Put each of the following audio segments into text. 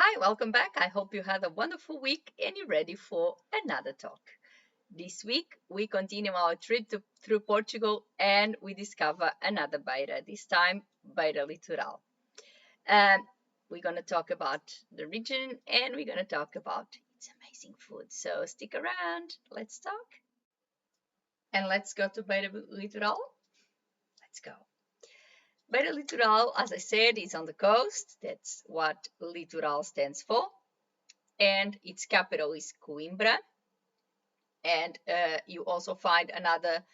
Hi, welcome back. I hope you had a wonderful week and you're ready for another talk. This week, we continue our trip through Portugal and we discover another beira, this time Beira Litoral. Um, we're going to talk about the region and we're going to talk about its amazing food. So stick around, let's talk. And let's go to Beira Litoral. Let's go. Beira Litoral, as I said, is on the coast. That's what Litoral stands for. And its capital is Coimbra. And you also find another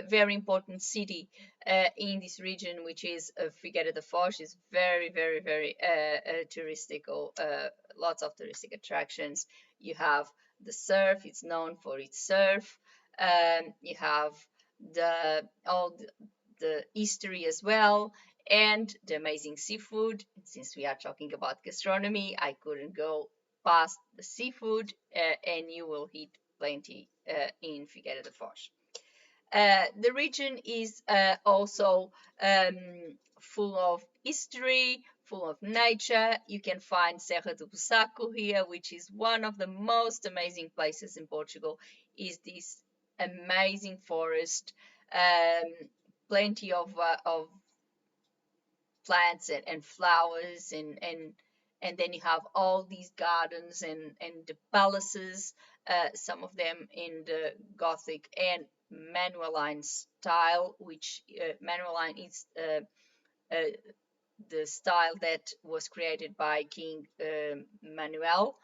very important city in this region, which is Figueira da Foz. Is very, very, very touristical. Lots of touristic attractions. You have the surf; it's known for its surf. You have the history as well, and the amazing seafood. Since we are talking about gastronomy, I couldn't go past the seafood, and you will eat plenty in Figueira da Foz. The region is also full of history, full of nature. You can find Serra do Bussaco here, which is one of the most amazing places in Portugal. Is this amazing forest, plenty of plants and flowers and then you have all these gardens and the palaces, some of them in the Gothic and Manueline style, which Manueline is uh, the style that was created by King Manuel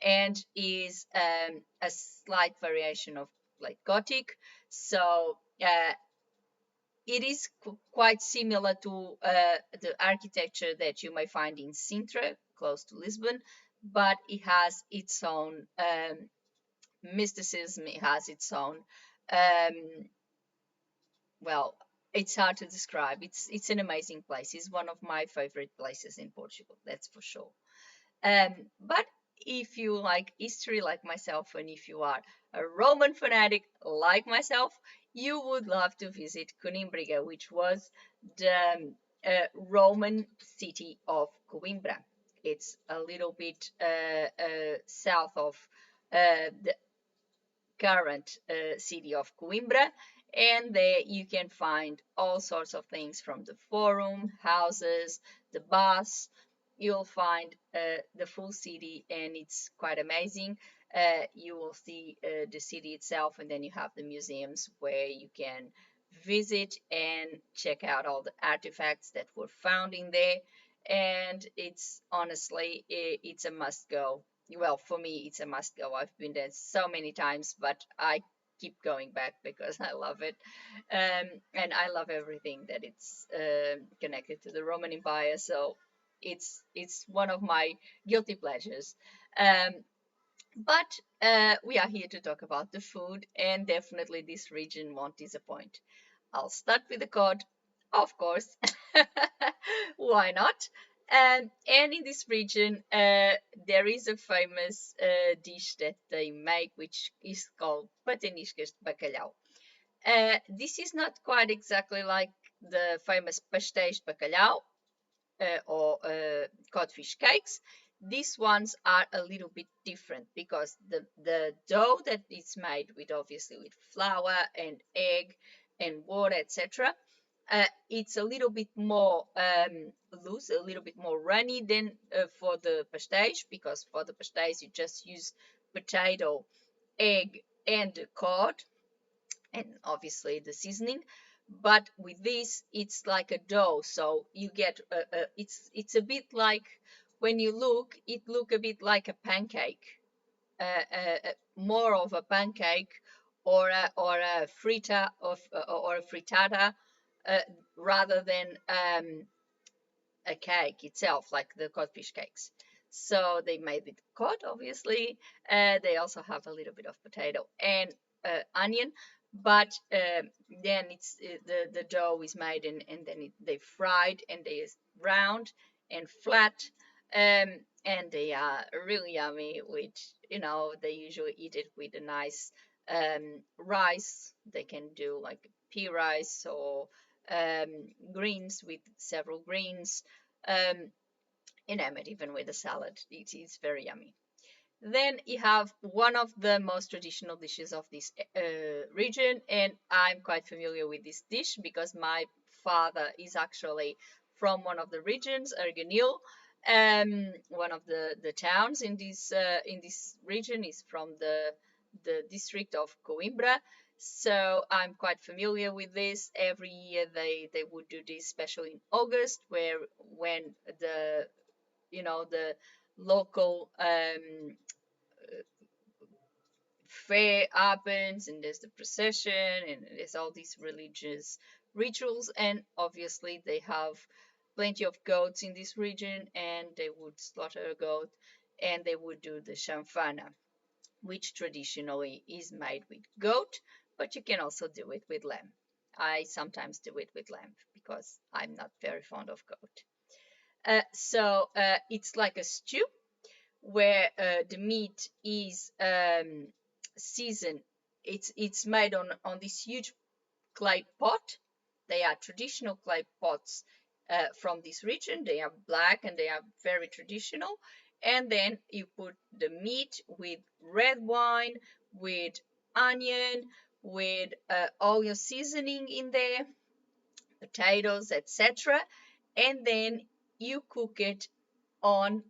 and is a slight variation of like Gothic. So it is quite similar to the architecture that you may find in Sintra, close to Lisbon, but it has its own mysticism. It has its own, um, well, it's hard to describe. It's an amazing place. It's one of my favorite places in Portugal, that's for sure. But if you like history like myself, and if you are a Roman fanatic like myself, you would love to visit Coimbra, which was the Roman city of Coimbra. It's a little bit south of the current city of Coimbra, and there you can find all sorts of things from the forum, houses, the baths. You'll find the full city, and it's quite amazing. You will see the city itself, and then you have the museums where you can visit and check out all the artifacts that were found in there. And it's honestly, it's a must go. Well, for me, it's a must go. I've been there so many times, but I keep going back because I love it. And I love everything that it's connected to the Roman Empire. So it's one of my guilty pleasures. Um, but we are here to talk about the food, and definitely this region won't disappoint. I'll start with the cod, of course. Why not? And in this region, there is a famous dish that they make, which is called pataniscas de bacalhau. This is not quite exactly like the famous pastéis de bacalhau or codfish cakes. These ones are a little bit different because the dough that is made with obviously with flour and egg and water, etc. It's a little bit more loose, a little bit more runny than for the pastéis, because for the pastéis you just use potato, egg, and cod, and obviously the seasoning. But with this, it's like a dough, so you get it's a bit like, when you look, it look a bit like a pancake, more of a pancake or a frita of or a frittata, uh, rather than a cake itself, like the codfish cakes. So they made with cod, obviously. They also have a little bit of potato and onion, but then it's the dough is made, and then they fried, and they is round and flat, and they are really yummy. With, they usually eat it with a nice rice. They can do like pea rice or greens, with several greens. Um, Enamored even with the salad. It is very yummy. Then you have one of the most traditional dishes of this region, and I'm quite familiar with this dish because my father is actually from one of the regions, Erganil. One of the towns in this region is from the district of Coimbra. So I'm quite familiar with this. Every year they would do this, especially in August, where when the local fair happens, and there's the procession, and there's all these religious rituals, and obviously they have plenty of goats in this region, and they would slaughter a goat, and they would do the shamfana, which traditionally is made with goat, but you can also do it with lamb. I sometimes do it with lamb because I'm not very fond of goat. So it's like a stew where the meat is seasoned. It's made on this huge clay pot. They are traditional clay pots from this region. They are black and they are very traditional. And then you put the meat with red wine, with onion, with all your seasoning in there, potatoes, etc. And then you cook it on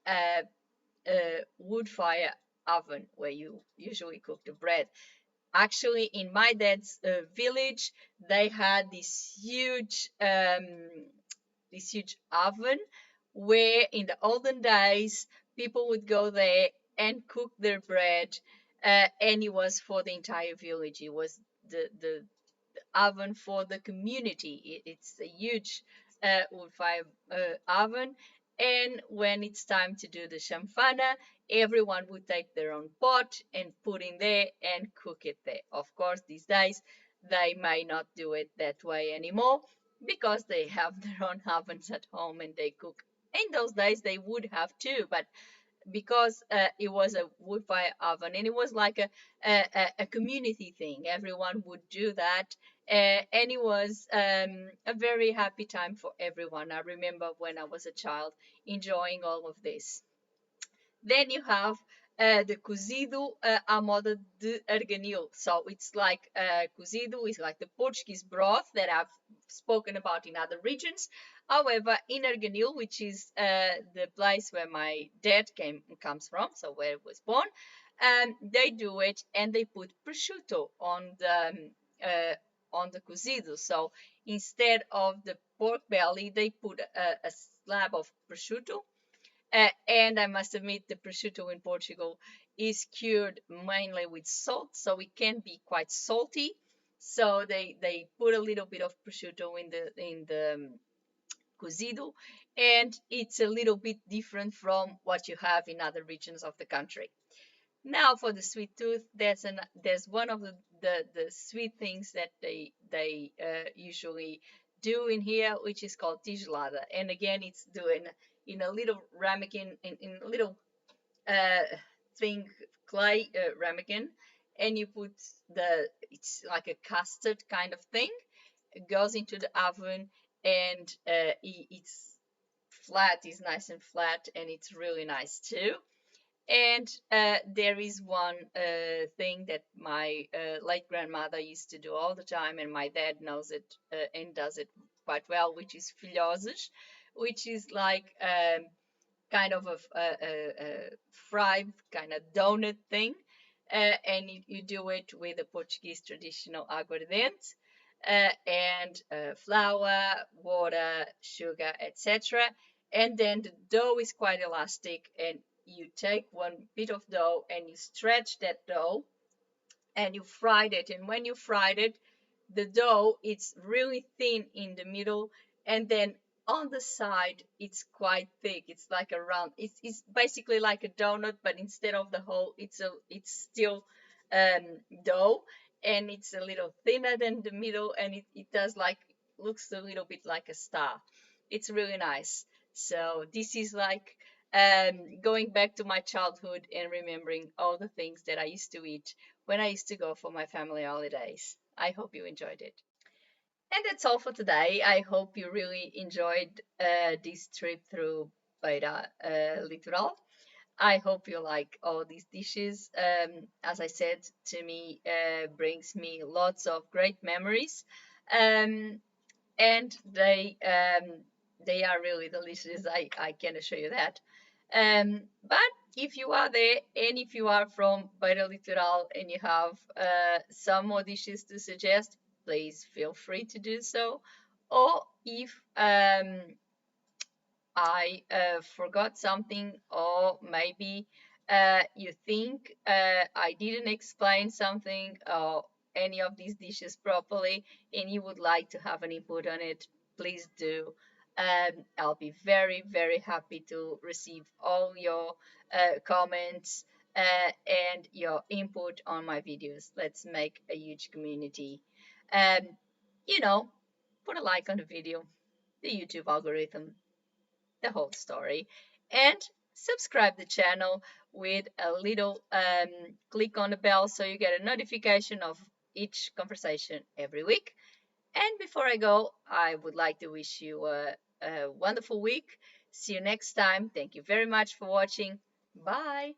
a wood fire oven where you usually cook the bread. Actually, in my dad's village, they had this huge oven where, in the olden days, people would go there and cook their bread, and it was for the entire village. It was the oven for the community. It's a huge wood fire oven. And when it's time to do the shamfana, everyone would take their own pot and put in there and cook it there. Of course, these days they may not do it that way anymore because they have their own ovens at home and they cook. In those days, they would have too, but because it was a wood fire oven and it was like a community thing. Everyone would do that. And it was a very happy time for everyone. I remember when I was a child enjoying all of this. Then you have the cozido à moda de arganil. So it's like cozido is like the Portuguese broth that I've spoken about in other regions. However, in Arganil, which is the place where my dad comes from, so where it was born, they do it and they put prosciutto on the cozido. So instead of the pork belly, they put a slab of prosciutto, and I must admit, the prosciutto in Portugal is cured mainly with salt, so it can be quite salty. So they put a little bit of prosciutto in the cozido, and it's a little bit different from what you have in other regions of the country. Now for the sweet tooth, there's one of the sweet things that they usually do in here, which is called tigelada. And again, it's doing in a little ramekin, in a little uh, thing, clay ramekin, and you put it's like a custard kind of thing. It goes into the oven, and it's flat, it's nice and flat, and it's really nice too. And there is one thing that my late grandmother used to do all the time, and my dad knows it and does it quite well, which is filhoses, which is like kind of a fried kind of donut thing. And you do it with a Portuguese traditional aguardente and flour, water, sugar, etc. And then the dough is quite elastic, and you take one bit of dough and you stretch that dough and you fried it. And when you fried it, the dough it's really thin in the middle, and then on the side it's quite thick. It's like a round. It's basically like a donut, but instead of the hole, it's still dough, and it's a little thinner than the middle, and it does like looks a little bit like a star. It's really nice. So this is like going back to my childhood and remembering all the things that I used to eat when I used to go for my family holidays. I hope you enjoyed it. And that's all for today. I hope you really enjoyed this trip through Beira Litoral. I hope you like all these dishes. As I said, to me, brings me lots of great memories. Um, and they are really delicious. I can assure you that. But if you are there and if you are from Beira Litoral and you have some more dishes to suggest, please feel free to do so. Or if I forgot something, or maybe you think I didn't explain something or any of these dishes properly, and you would like to have an input on it, please do. I'll be very, very happy to receive all your comments and your input on my videos. Let's make a huge community. Um, you know, put a like on the video, the YouTube algorithm, the whole story, and subscribe the channel with a little click on the bell so you get a notification of each conversation every week. And before I go, I would like to wish you a wonderful week. See you next time. Thank you very much for watching. Bye.